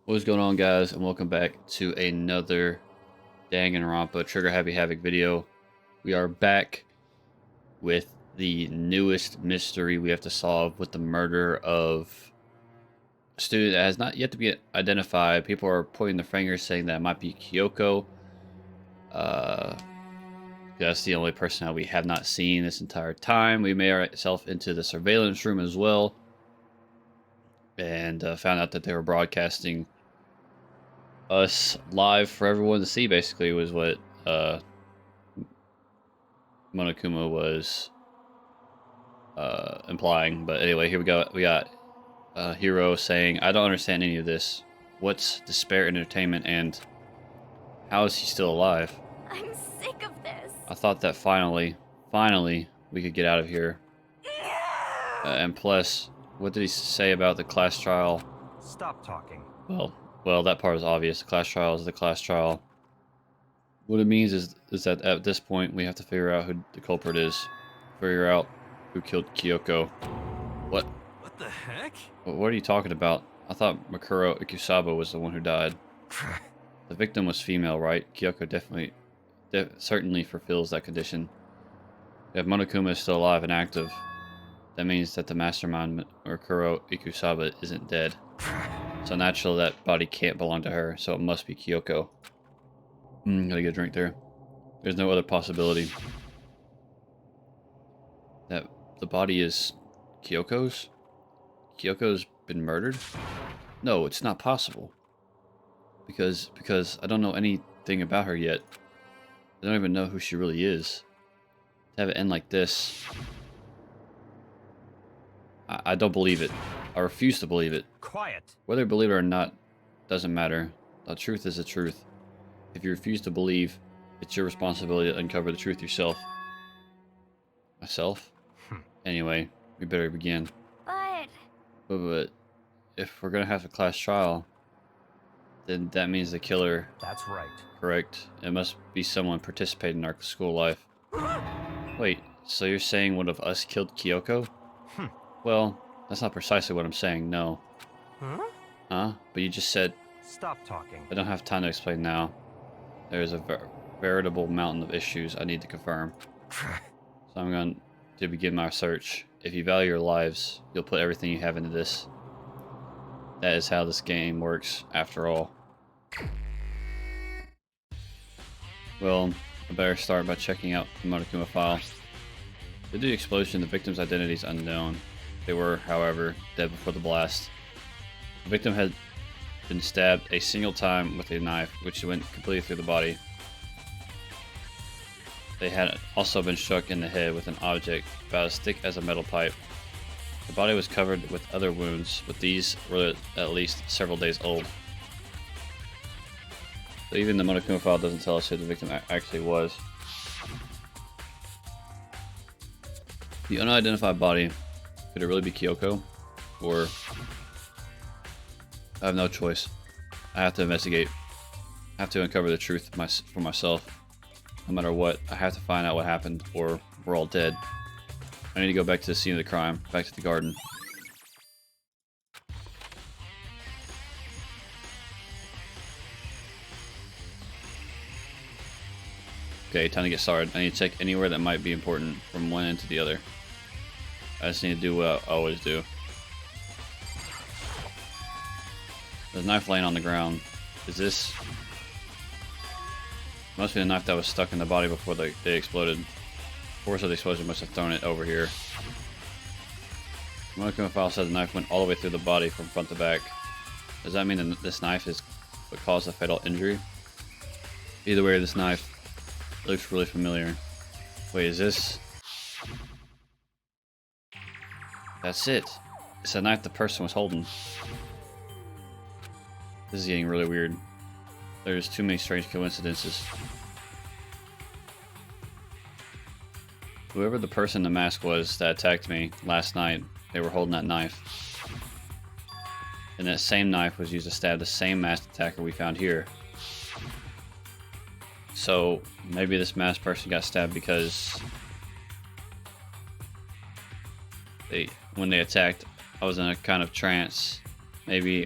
What's going on, guys, and welcome back to another Danganronpa Trigger Happy Havoc video. We are back with the newest mystery we have to solve with the murder of a student that has not yet to be identified. People are pointing their fingers saying that it might be Kyoko. Uh, that's the only person that we have not seen this entire time. We made ourselves into the surveillance room as well and found out that they were broadcasting us live for everyone to see. Basically was what Monokuma was implying. But anyway, here we got Hero saying, I don't understand any of this. What's Despair Entertainment and how is he still alive? I'm sick of this. I thought that finally we could get out of here. And plus, what did he say about the class trial? Stop talking. Well, that part is obvious. The class trial is the class trial. What it means is that at this point we have to figure out who the culprit is. Figure out who killed Kyoko. What? What the heck? What are you talking about? I thought Makuro Ikusaba was the one who died. The victim was female, right? Kyoko certainly fulfills that condition. If Monokuma is still alive and active, that means that the mastermind Makuro Ikusaba isn't dead. So naturally that body can't belong to her, so it must be Kyoko. Gotta get a drink there. There's no other possibility that the body is Kyoko's? Kyoko's been murdered? No, it's not possible. Because I don't know anything about her yet. I don't even know who she really is. To have it end like this, I don't believe it. I refuse to believe it. Quiet. Whether you believe it or not doesn't matter. The truth is the truth. If you refuse to believe, it's your responsibility to uncover the truth yourself. Myself? Anyway, we better begin. But if we're gonna have a class trial, then that means the killer. That's right. Correct. It must be someone participating in our school life. Wait, so you're saying one of us killed Kyoko? Well, that's not precisely what I'm saying, no. Huh? But you just said... Stop talking. I don't have time to explain now. There's a veritable mountain of issues I need to confirm. So I'm going to begin my search. If you value your lives, you'll put everything you have into this. That is how this game works, after all. Well, I better start by checking out the Monokuma file. Due to the explosion, the victim's identity is unknown. They were, however, dead before the blast. The victim had been stabbed a single time with a knife, which went completely through the body. They had also been struck in the head with an object about as thick as a metal pipe. The body was covered with other wounds, but these were at least several days old. So even the Monokuma file doesn't tell us who the victim actually was. The unidentified body, could it really be Kyoko? Or... I have no choice. I have to investigate. I have to uncover the truth for myself. No matter what, I have to find out what happened, or we're all dead. I need to go back to the scene of the crime, back to the garden. Okay, time to get started. I need to check anywhere that might be important from one end to the other. I just need to do what I always do. There's a knife laying on the ground. Is this... Must be the knife that was stuck in the body before they exploded. Force of the explosion must have thrown it over here. The Monokuma file said the knife went all the way through the body from front to back. Does that mean that this knife is what caused the fatal injury? Either way, this knife looks really familiar. Wait, is this... That's it. It's the knife the person was holding. This is getting really weird. There's too many strange coincidences. Whoever the person in the mask was that attacked me last night, they were holding that knife. And that same knife was used to stab the same masked attacker we found here. So maybe this masked person got stabbed because when they attacked, I was in a kind of trance. Maybe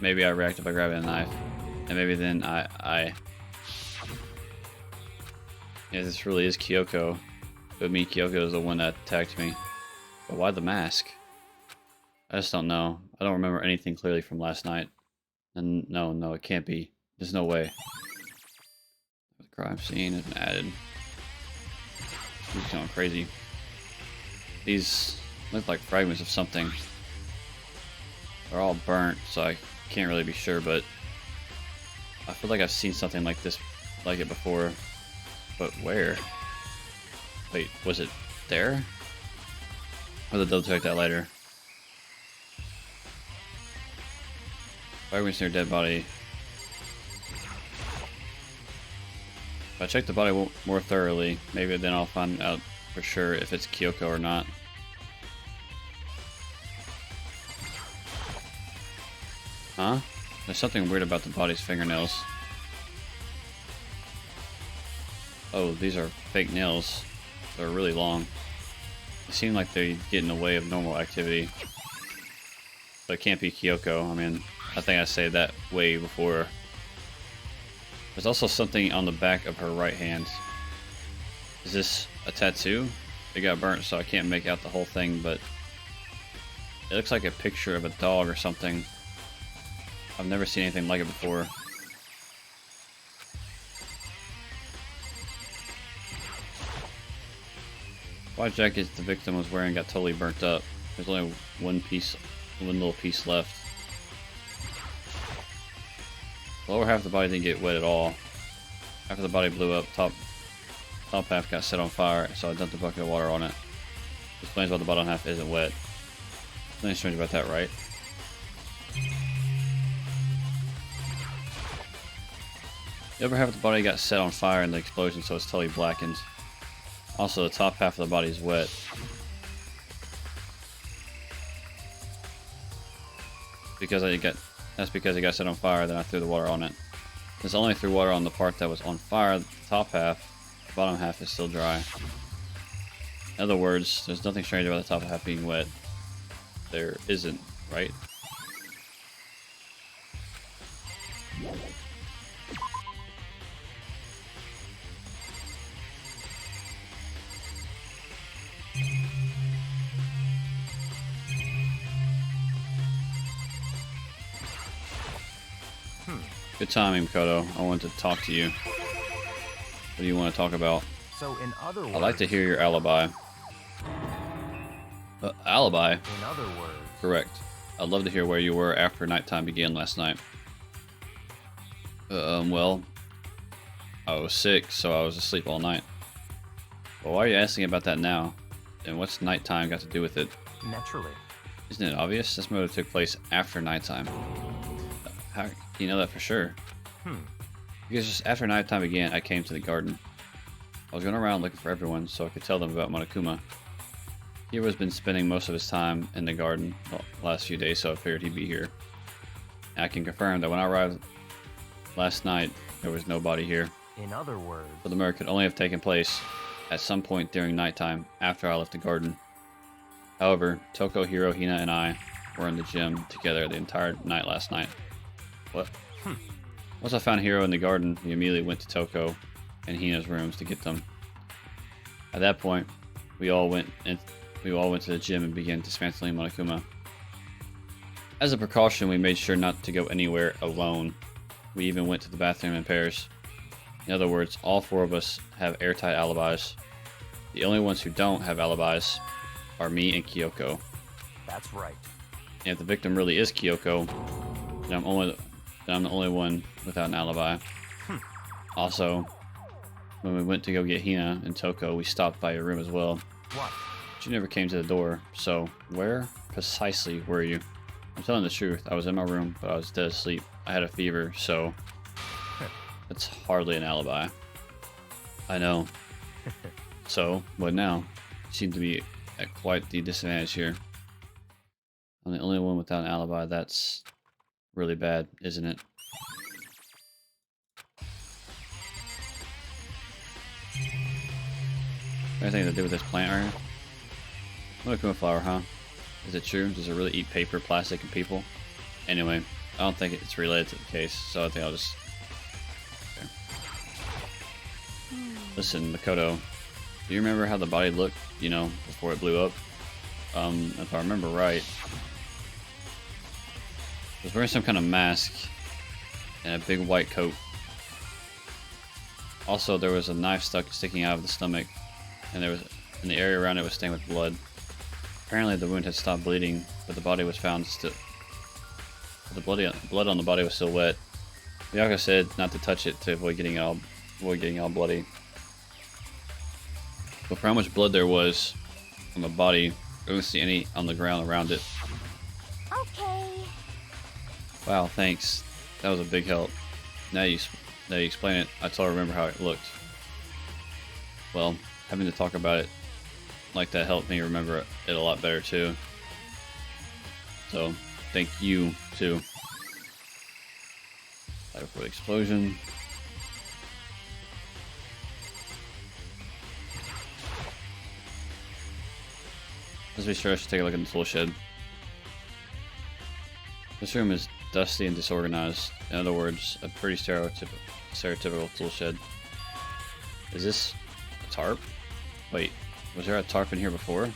maybe I reacted by grabbing a knife. And maybe then I... Yeah, this really is Kyoko. But me, Kyoko is the one that attacked me. But why the mask? I just don't know. I don't remember anything clearly from last night. And no, it can't be. There's no way. The crime scene has been added. He's going crazy. These look like fragments of something. They're all burnt, so I can't really be sure, but I feel like I've seen something like this, like it before. But where? Wait, was it there? Or will double check that later. Fragments near dead body. If I check the body more thoroughly, maybe then I'll find out for sure if it's Kyoko or not. Huh? There's something weird about the body's fingernails. Oh, these are fake nails. They're really long. They seem like they get in the way of normal activity. But it can't be Kyoko. I mean, I think I said that way before. There's also something on the back of her right hand. Is this a tattoo? It got burnt, so I can't make out the whole thing, but it looks like a picture of a dog or something. I've never seen anything like it before. White jacket the victim was wearing got totally burnt up. There's only one little piece left. The lower half of the body didn't get wet at all. After the body blew up, top half got set on fire, so I dumped a bucket of water on it. This explains why the bottom half isn't wet. Nothing strange about that, right? The upper half of the body got set on fire in the explosion, so it's totally blackened. Also, the top half of the body is wet. That's because it got set on fire, then I threw the water on it. Since I only threw water on the part that was on fire, the top half, the bottom half is still dry. In other words, there's nothing strange about the top half being wet. There isn't, right? Good timing, Kodo. I wanted to talk to you. What do you want to talk about? So in other words, I'd like to hear your alibi. Alibi? In other words. Correct. I'd love to hear where you were after nighttime began last night. Well, I was sick, so I was asleep all night. Well, why are you asking about that now? And what's nighttime got to do with it? Naturally. Isn't it obvious? This murder took place after nighttime. How do you know that for sure? Because just after nighttime began, I came to the garden. I was going around looking for everyone so I could tell them about Monokuma. Hiro has been spending most of his time in the garden the last few days, so I figured he'd be here. And I can confirm that when I arrived last night, there was nobody here. In other words. So the murder could only have taken place at some point during nighttime after I left the garden. However, Toko, Hiro, Hina, and I were in the gym together the entire night last night. What? Once I found Hiro in the garden, we immediately went to Toko and Hina's rooms to get them. At that point, we all went to the gym and began dismantling Monokuma. As a precaution, we made sure not to go anywhere alone. We even went to the bathroom in pairs. In other words, all four of us have airtight alibis. The only ones who don't have alibis are me and Kyoko. That's right. And if the victim really is Kyoko, then I'm the only one without an alibi. Also, when we went to go get Hina and Toko, we stopped by your room as well. What? But you never came to the door, so where precisely were you? I'm telling the truth, I was in my room, but I was dead asleep. I had a fever, so that's hardly an alibi. I know. So, what now? You seem to be at quite the disadvantage here. I'm the only one without an alibi. That's really bad, isn't it? Anything to do with this plant right here? Monokuma flower, huh? Is it true? Does it really eat paper, plastic, and people? Anyway, I don't think it's related to the case, so I think I'll just... Okay. Listen, Makoto, do you remember how the body looked, you know, before it blew up? If I remember right, it was wearing some kind of mask and a big white coat. Also, there was a knife sticking out of the stomach, and the area around it was stained with blood. Apparently, the wound had stopped bleeding, but the body was found still. The blood on the body was still wet. Kyoko said not to touch it to avoid getting all bloody. But for how much blood there was on the body, I don't see any on the ground around it. Okay. Wow, thanks. That was a big help. Now you explain it, I totally remember how it looked. Well, having to talk about it like that helped me remember it a lot better too. So, thank you too. Right before the explosion. Let's be sure I should take a look at the tool shed. This room is dusty and disorganized. In other words, a pretty stereotypical tool shed. Is this a tarp? Wait, was there a tarp in here before?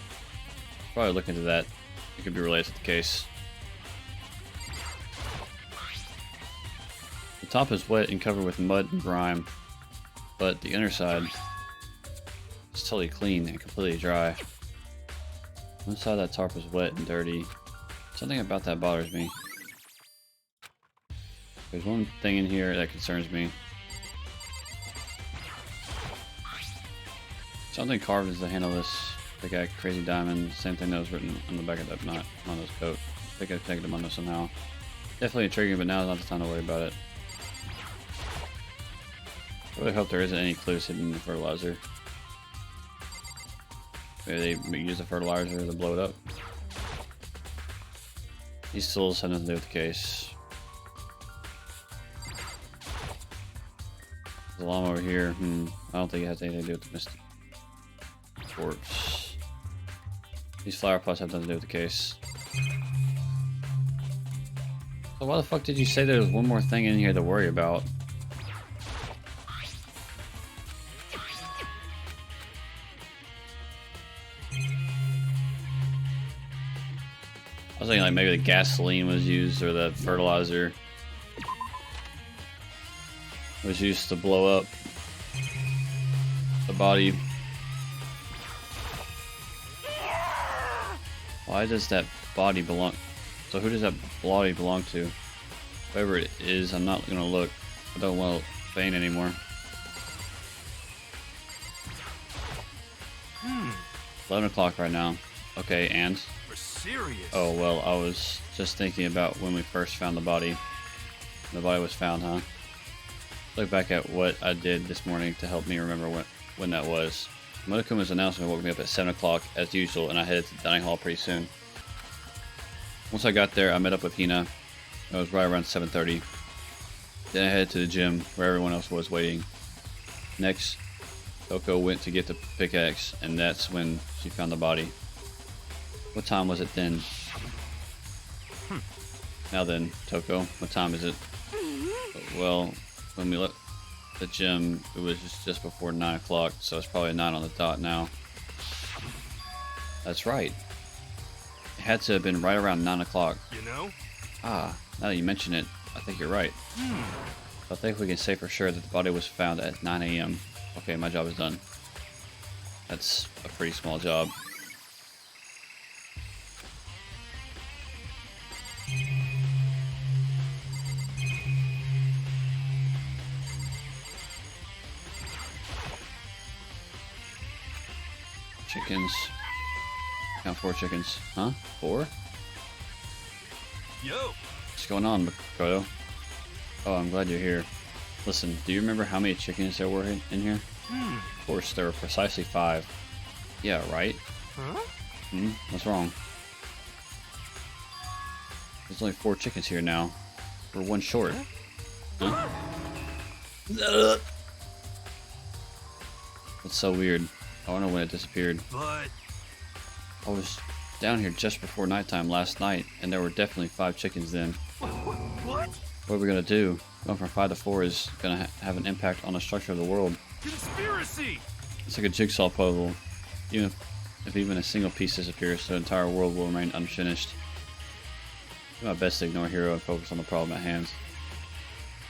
Probably look into that. It could be related to the case. The top is wet and covered with mud and grime, but the underside is totally clean and completely dry. One side of that tarp was wet and dirty. Something about that bothers me. There's one thing in here that concerns me. Something carved as the handle of this big guy, crazy diamond. Same thing that was written on the back of that Mondo's coat. I think I tagged him Mondo somehow. Definitely intriguing, but now is not the time to worry about it. I really hope there isn't any clues hidden in the fertilizer. Maybe they use the fertilizer to blow it up. These tools have nothing to do with the case. There's a llama over here. I don't think it has anything to do with the mystic corpse. These flower pots have nothing to do with the case. So why the fuck did you say there was one more thing in here to worry about? I was thinking like maybe the gasoline was used or the fertilizer was used to blow up the body. Why does that body belong? So who does that body belong to? Whoever it is, I'm not gonna look. I don't want to faint anymore. 11 o'clock right now. Okay, and? We're serious. Oh, well, I was just thinking about when we first found the body. The body was found, huh? Look back at what I did this morning to help me remember when that was. Motokuma's announcement woke me up at 7 o'clock as usual, and I headed to the dining hall pretty soon. Once I got there, I met up with Hina. It was right around 7:30. Then I headed to the gym where everyone else was waiting. Next, Kyoko went to get the pickaxe, and that's when she found the body. What time was it then? Now then, Toko, what time is it? Well, when we left the gym, it was just before 9 o'clock, so it's probably 9 on the dot now. That's right. It had to have been right around 9 o'clock. You know? Ah, now that you mention it, I think you're right. I think we can say for sure that the body was found at 9 a.m. Okay, my job is done. That's a pretty small job. Chickens. Count 4 chickens. Huh? 4? Yo! What's going on, Makoto? Oh, I'm glad you're here. Listen, do you remember how many chickens there were in here? Of course, there were precisely 5. Yeah, right? Huh? What's wrong? There's only 4 chickens here now. We're 1 short. Huh? That's so weird. I don't know when it disappeared. But I was down here just before nighttime last night, and there were definitely 5 chickens then. what? What are we gonna do? Going from 5 to 4 is gonna have an impact on the structure of the world. Conspiracy! It's like a jigsaw puzzle. Even if even a single piece disappears, the entire world will remain unfinished. Do my best to ignore Hero and focus on the problem at hand.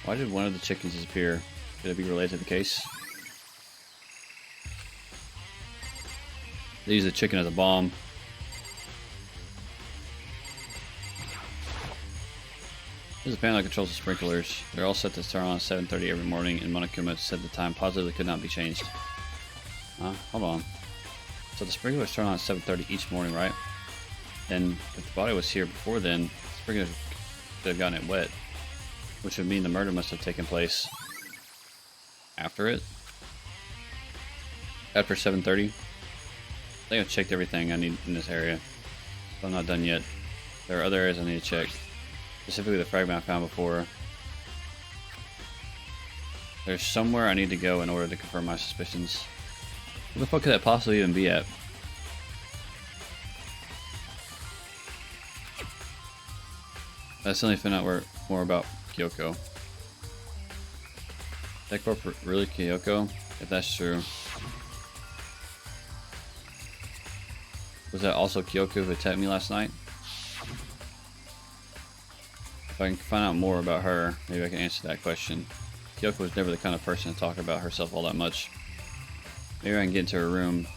Why did one of the chickens disappear? Could it be related to the case? They use the chicken as a bomb. There's a panel that controls the sprinklers. They're all set to turn on at 7:30 every morning, and Monokuma said the time positively could not be changed. Hold on. So the sprinklers turn on at 7:30 each morning, right? And if the body was here before then, the sprinklers could have gotten it wet, which would mean the murder must have taken place after it. After 7:30. I think I've checked everything I need in this area, but I'm not done yet. There are other areas I need to check. Specifically the fragment I found before. There's somewhere I need to go in order to confirm my suspicions. Where the fuck could that possibly even be at? I suddenly found out more about Kyoko. Is that corp really Kyoko? If that's true. Was that also Kyoko who attacked me last night? If I can find out more about her, maybe I can answer that question. Kyoko was never the kind of person to talk about herself all that much. Maybe I can get into her room.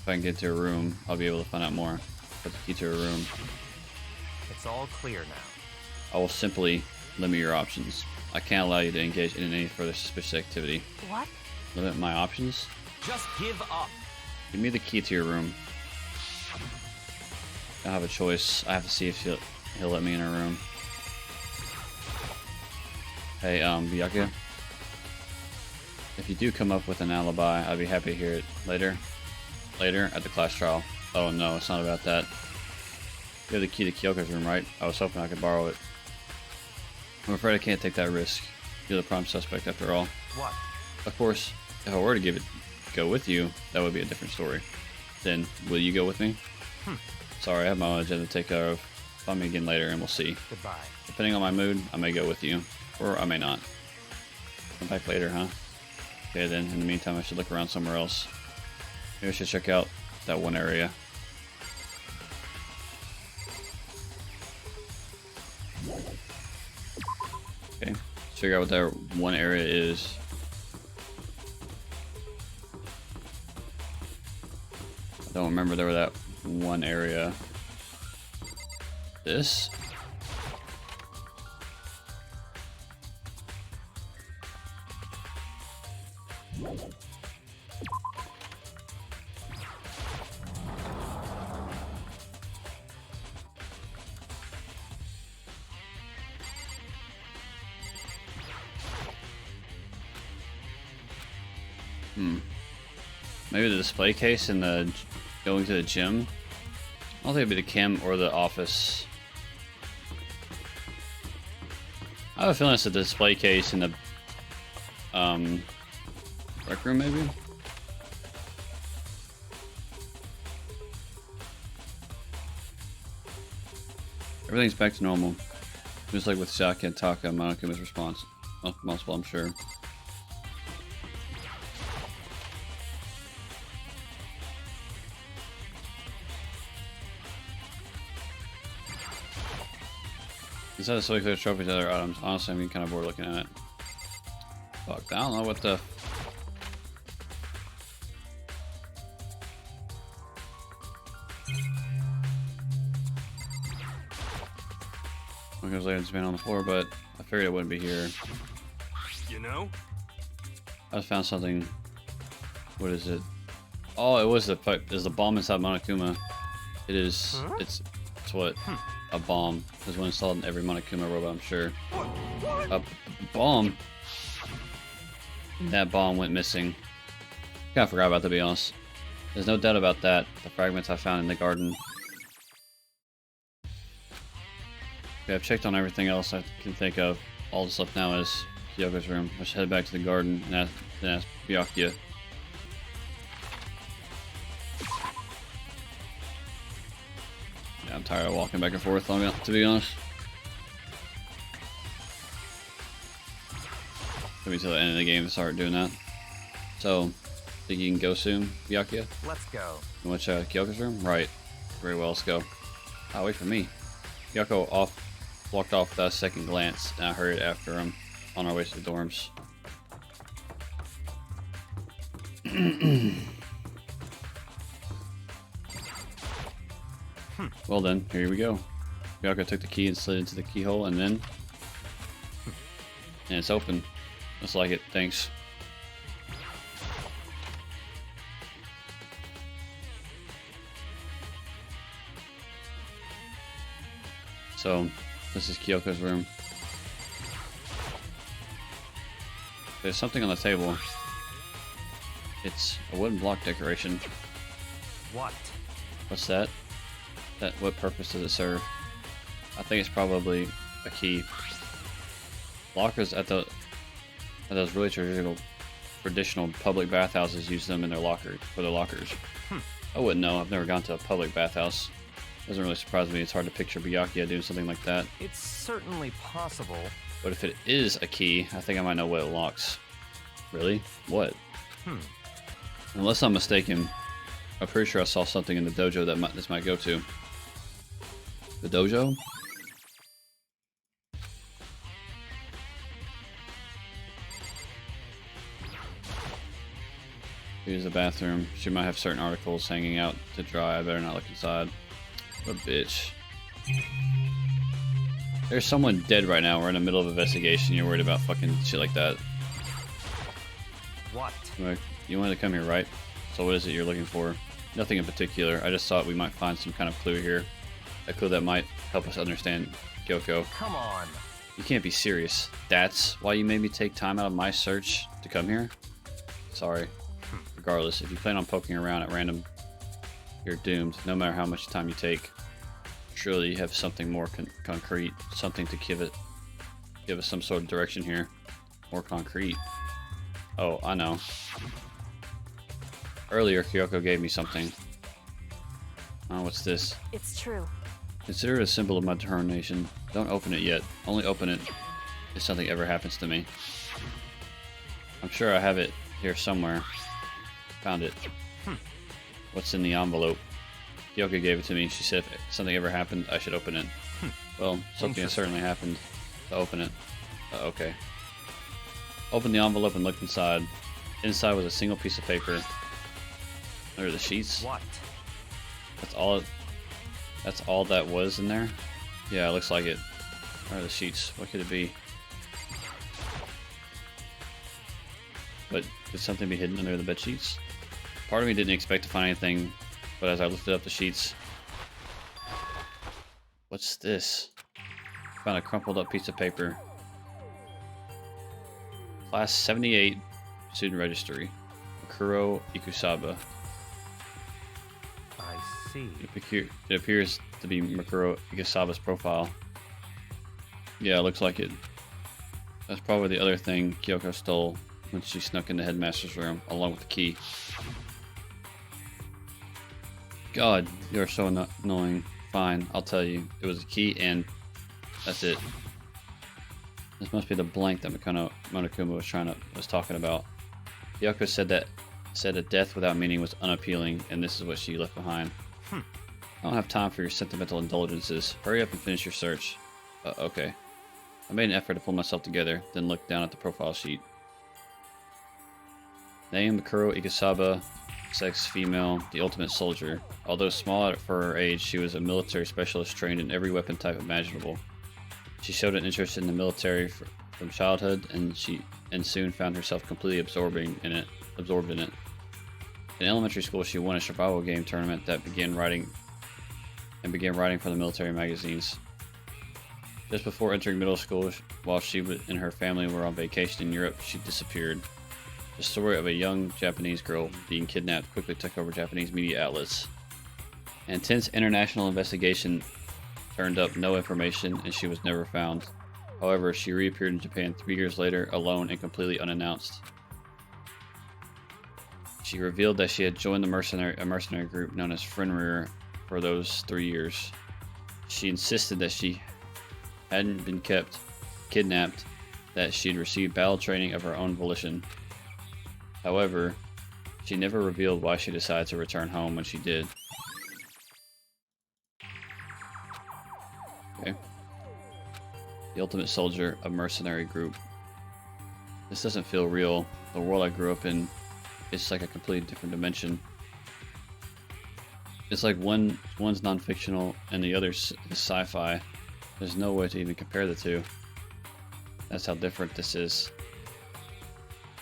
If I can get into her room, I'll be able to find out more. Put the key to her room. It's all clear now. I will simply limit your options. I can't allow you to engage in any further suspicious activity. What? Limit my options? Just give up. Give me the key to your room. I have a choice. I have to see if he'll let me in her room. Hey, Byakuya. If you do come up with an alibi, I'd be happy to hear it later. Later, at the class trial. Oh no, it's not about that. You have the key to Kyoko's room, right? I was hoping I could borrow it. I'm afraid I can't take that risk. You're the prime suspect after all. What? Of course, if I were to go with you, that would be a different story. Then, will you go with me? Sorry, I have my own agenda to take care of. Find me again later and we'll see. Goodbye. Depending on my mood, I may go with you. Or I may not. Come back later, huh? Okay then, in the meantime I should look around somewhere else. Maybe I should check out that one area. Okay, let's figure out what that one area is. I don't remember there was that one area. This? Maybe the display case in the going to the gym. I don't think it'd be the chem or the office. I have a feeling it's the display case in the rec room, maybe. Everything's back to normal. Just like with Saki and Taka, Monokuma's responsible, I'm sure. Instead of select those trophies and other items, honestly, I'm getting kind of bored looking at it. Fuck, I don't know what the... Because later it's been on the floor, but I figured it wouldn't be here. You know? I just found something. What is it? Oh, it was the bomb inside Monokuma. It is. Huh? It's what? A bomb. There's one installed in every Monokuma robot, I'm sure. What? A bomb. That bomb went missing. Kinda forgot about that, to be honest. There's no doubt about that. The fragments I found in the garden. Okay, I've checked on everything else I can think of. All that's left now is Kyoko's room. I should head back to the garden and ask Byakuya. Yeah, I'm tired of walking back and forth, to be honest. Took me to the end of the game to start doing that. So, think you can go soon, Byakuya? Let's go. You want to check Kyoko's room? Right. Very well, let's go. Oh, wait for me. Kyoko walked off without a second glance, and I hurried after him on our way to the dorms. Well then, here we go. Kyoko took the key and slid into the keyhole, and then... and it's open. Looks like it, thanks. So, this is Kyoko's room. There's something on the table. It's a wooden block decoration. What? What's that? What purpose does it serve? I think it's probably a key. Lockers at those really traditional public bathhouses use them in their lockers for their lockers. I wouldn't know. I've never gone to a public bathhouse. Doesn't really surprise me. It's hard to picture Byakuya doing something like that. It's certainly possible. But if it is a key, I think I might know what it locks. Really? What? Unless I'm mistaken, I'm pretty sure I saw something in the dojo that this might go to. The dojo? Here's the bathroom. She might have certain articles hanging out to dry. I better not look inside. What a bitch. There's someone dead right now. We're in the middle of an investigation. You're worried about fucking shit like that. What? You wanted to come here, right? So what is it you're looking for? Nothing in particular. I just thought we might find some kind of clue here. A clue that might help us understand Kyoko. Come on. You can't be serious. That's why you made me take time out of my search to come here? Sorry. Regardless, if you plan on poking around at random, you're doomed, no matter how much time you take. Surely you have something more concrete, something to give us some sort of direction here. More concrete. Oh, I know. Earlier, Kyoko gave me something. Oh, what's this? It's true. Consider it a symbol of my determination. Don't open it yet. Only open it if something ever happens to me. I'm sure I have it here somewhere. Found it. What's in the envelope? Kyoko gave it to me. She said if something ever happened, I should open it. Well, something has certainly happened to open it. Okay. Opened the envelope and looked inside. Inside was a single piece of paper. There are the sheets. What? That's all that was in there? Yeah, it looks like it. Where are the sheets? What could it be? But could something be hidden under the bed sheets? Part of me didn't expect to find anything, but as I lifted up the sheets... What's this? Found a crumpled up piece of paper. Class 78 student registry. Makuro Ikusaba. I see. It appears to be Makuro Ikusaba's profile. Yeah, it looks like it. That's probably the other thing Kyoko stole when she snuck in the headmaster's room, along with the key. God, you're so annoying. Fine, I'll tell you. It was a key and that's it. This must be the blank that Monokuma was talking about. Kyoko said a death without meaning was unappealing, and this is what she left behind. I don't have time for your sentimental indulgences. Hurry up and finish your search. Okay. I made an effort to pull myself together, then looked down at the profile sheet. Name Makuro Ikusaba, sex female, the ultimate soldier. Although small for her age, she was a military specialist trained in every weapon type imaginable. She showed an interest in the military from childhood, and soon found herself completely absorbed in it. In elementary school, she won a survival game tournament that began writing for the military magazines. Just before entering middle school, while she and her family were on vacation in Europe, she disappeared. The story of a young Japanese girl being kidnapped quickly took over Japanese media outlets. An intense international investigation turned up no information, and she was never found. However, she reappeared in Japan 3 years later, alone and completely unannounced. She revealed that she had joined a mercenary group known as Fenrir for those 3 years. She insisted that she hadn't been kidnapped, that she'd received battle training of her own volition. However, she never revealed why she decided to return home when she did. Okay. The Ultimate Soldier, a mercenary group. This doesn't feel real. The world I grew up in, it's like a completely different dimension. It's like one's non-fictional and the other's is sci-fi. There's no way to even compare the two. That's how different this is.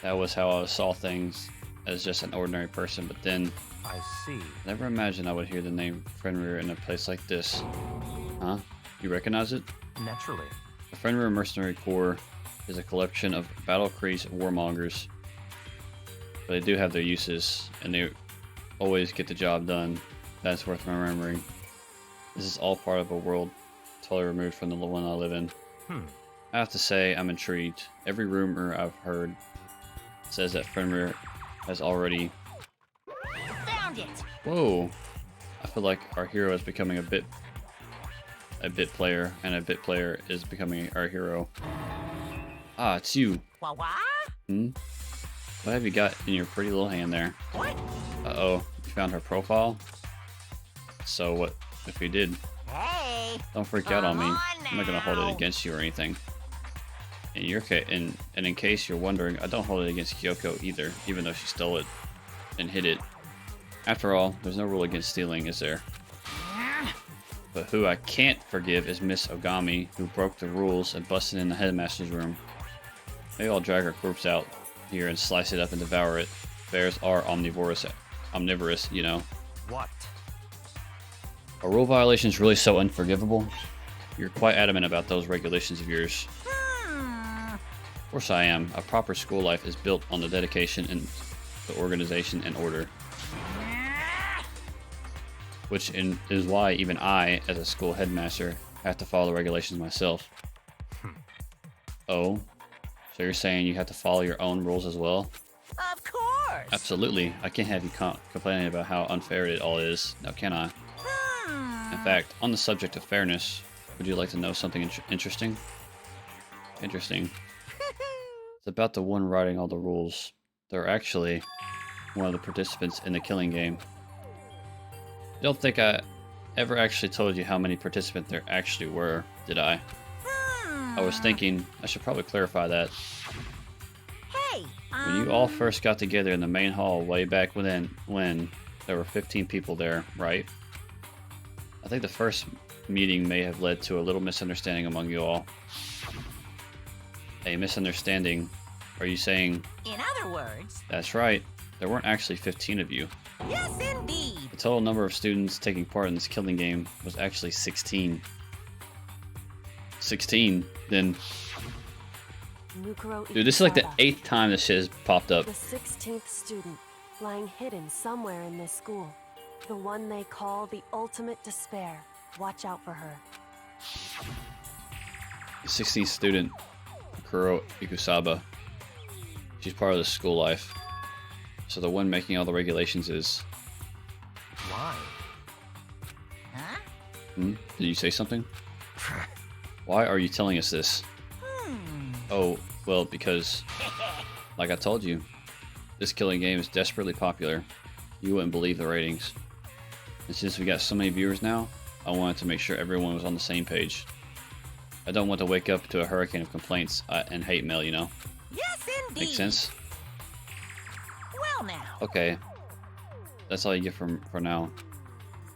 That was how I saw things as just an ordinary person, but then I see. never imagined I would hear the name Fenrir in a place like this. Huh? You recognize it? Naturally. The Fenrir Mercenary Corps is a collection of battle-crazed warmongers. But they do have their uses, and they always get the job done. That's worth remembering. This is all part of a world totally removed from the one I live in. I have to say, I'm intrigued. Every rumor I've heard says that Fenrir has already... Found it! Whoa! I feel like our hero is becoming a bit player, and a bit player is becoming our hero. Ah, it's you. What? What have you got in your pretty little hand there? What? Uh-oh, you found her profile? So what if you did? Hey! Don't freak out on me. Come I'm not gonna hold now. it against you or anything. In your case, and in case you're wondering, I don't hold it against Kyoko either, even though she stole it and hid it. After all, there's no rule against stealing, is there? But who I can't forgive is Miss Ogami, who broke the rules and busted in the headmaster's room. Maybe I'll drag her corpse out here and slice it up and devour it. Bears are omnivorous, you know. What? Are rule violations really so unforgivable? You're quite adamant about those regulations of yours. Of course I am. A proper school life is built on the dedication and the organization and order. Which is why even I, as a school headmaster, have to follow the regulations myself. Oh? So you're saying you have to follow your own rules as well? Of course! Absolutely. I can't have you complaining about how unfair it all is, now can I? In fact, on the subject of fairness, would you like to know something interesting? Interesting. It's about the one writing all the rules. They're actually one of the participants in the killing game. I don't think I ever actually told you how many participants there actually were, did I? I was thinking I should probably clarify that. Hey! When you all first got together in the main hall way back when there were 15 people there, right? I think the first meeting may have led to a little misunderstanding among you all. A misunderstanding? Are you saying... In other words... That's right. There weren't actually 15 of you. Yes, indeed! The total number of students taking part in this killing game was actually 16. 16? Then... Dude, this is like the 8th time this shit has popped up. The 16th student, lying hidden somewhere in this school. The one they call the ultimate despair. Watch out for her. The 16th student, Kuro Ikusaba. She's part of the school life. So the one making all the regulations is... Why? Huh? Did you say something? Why are you telling us this? Oh, well, because... Like I told you, this killing game is desperately popular. You wouldn't believe the ratings. And since we got so many viewers now, I wanted to make sure everyone was on the same page. I don't want to wake up to a hurricane of complaints and hate mail, you know? Yes, indeed! Makes sense? Well now... Okay. That's all you get for now.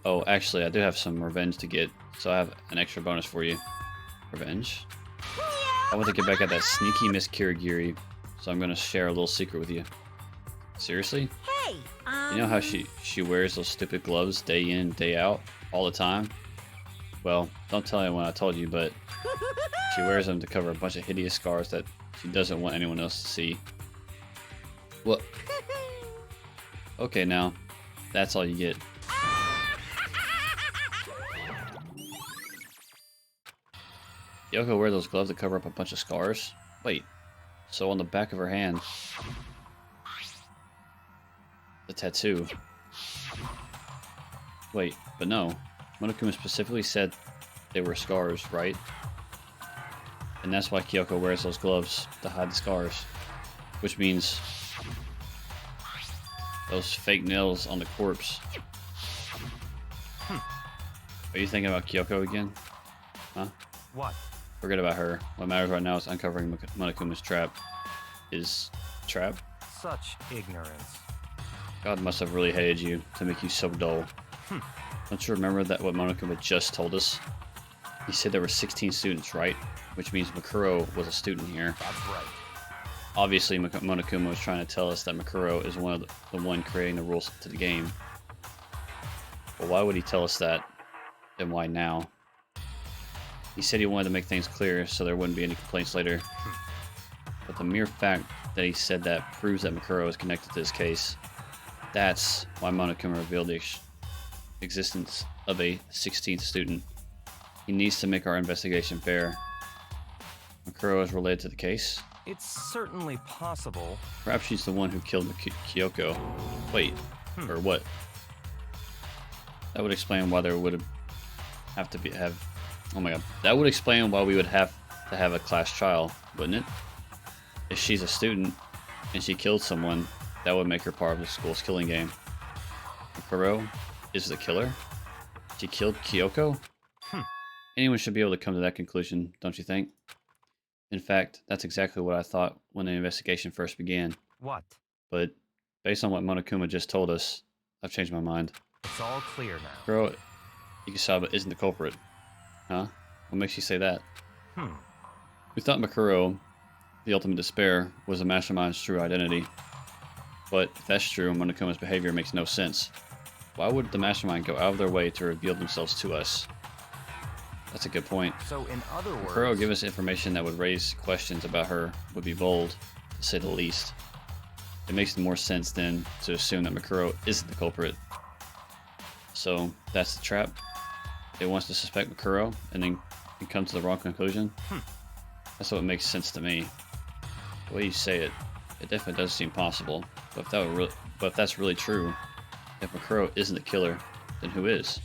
Oh, actually, I do have some revenge to get, so I have an extra bonus for you. Revenge? I want to get back at that sneaky Miss Kirigiri, so I'm going to share a little secret with you. Seriously? Hey, You know how she wears those stupid gloves day in, day out, all the time? Well, don't tell anyone I told you, but she wears them to cover a bunch of hideous scars that she doesn't want anyone else to see. What? Okay, now, that's all you get. Kyoko wear those gloves to cover up a bunch of scars? Wait, so on the back of her hand, the tattoo. Wait, but no. Monokuma specifically said they were scars, right? And that's why Kyoko wears those gloves to hide the scars. Which means those fake nails on the corpse. Are you thinking about Kyoko again? Huh? What? Forget about her. What matters right now is uncovering Monokuma's trap. Trap? Such ignorance. God must have really hated you to make you so dull. Don't you remember that what Monokuma just told us? He said there were 16 students, right? Which means Makuro was a student here. That's right. Obviously, Monokuma was trying to tell us that Makuro is the one creating the rules to the game. But why would he tell us that? And why now? He said he wanted to make things clear so there wouldn't be any complaints later. But the mere fact that he said that proves that Makuro is connected to this case. That's why Monokuma revealed the existence of a 16th student. He needs to make our investigation fair. Makuro is related to the case. It's certainly possible. Perhaps she's the one who killed Kyoko. Wait, or what? That would explain why there would have to have. Oh my god, that would explain why we would have to have a class trial, wouldn't it? If she's a student and she killed someone, that would make her part of the school's killing game. Makuro is the killer? She killed Kyoko? Anyone should be able to come to that conclusion, don't you think? In fact, that's exactly what I thought when the investigation first began. What? But based on what Monokuma just told us, I've changed my mind. It's all clear now. Kuro Ikisaba isn't the culprit. Huh? What makes you say that? We thought Makuro, the ultimate despair, was the mastermind's true identity. But if that's true, Monokuma's behavior makes no sense. Why would the mastermind go out of their way to reveal themselves to us? That's a good point. So in other words... Makuro give us information that would raise questions about her would be bold, to say the least. It makes more sense then to assume that Makuro isn't the culprit. So that's the trap. It wants to suspect Makuro and then come to the wrong conclusion. That's what makes sense to me. The way you say it, it definitely does seem possible. But if that's really true, if Makuro isn't the killer, then who is?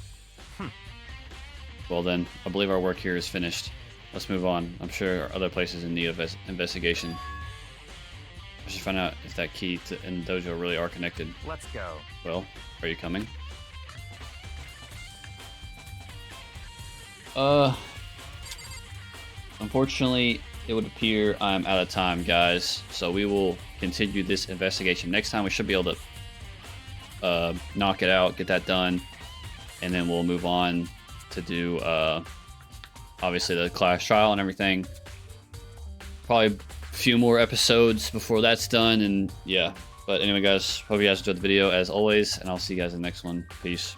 Well then, I believe our work here is finished. Let's move on. I'm sure there are other places in need of investigation. I should find out if that key and the dojo really are connected. Let's go. Well, are you coming? Unfortunately, it would appear I'm out of time, guys. So we will continue this investigation. Next time we should be able to knock it out, get that done, and then we'll move on to do obviously the class trial and everything. Probably a few more episodes before that's done, and yeah. But anyway, guys, hope you guys enjoyed the video as always, and I'll see you guys in the next one. Peace.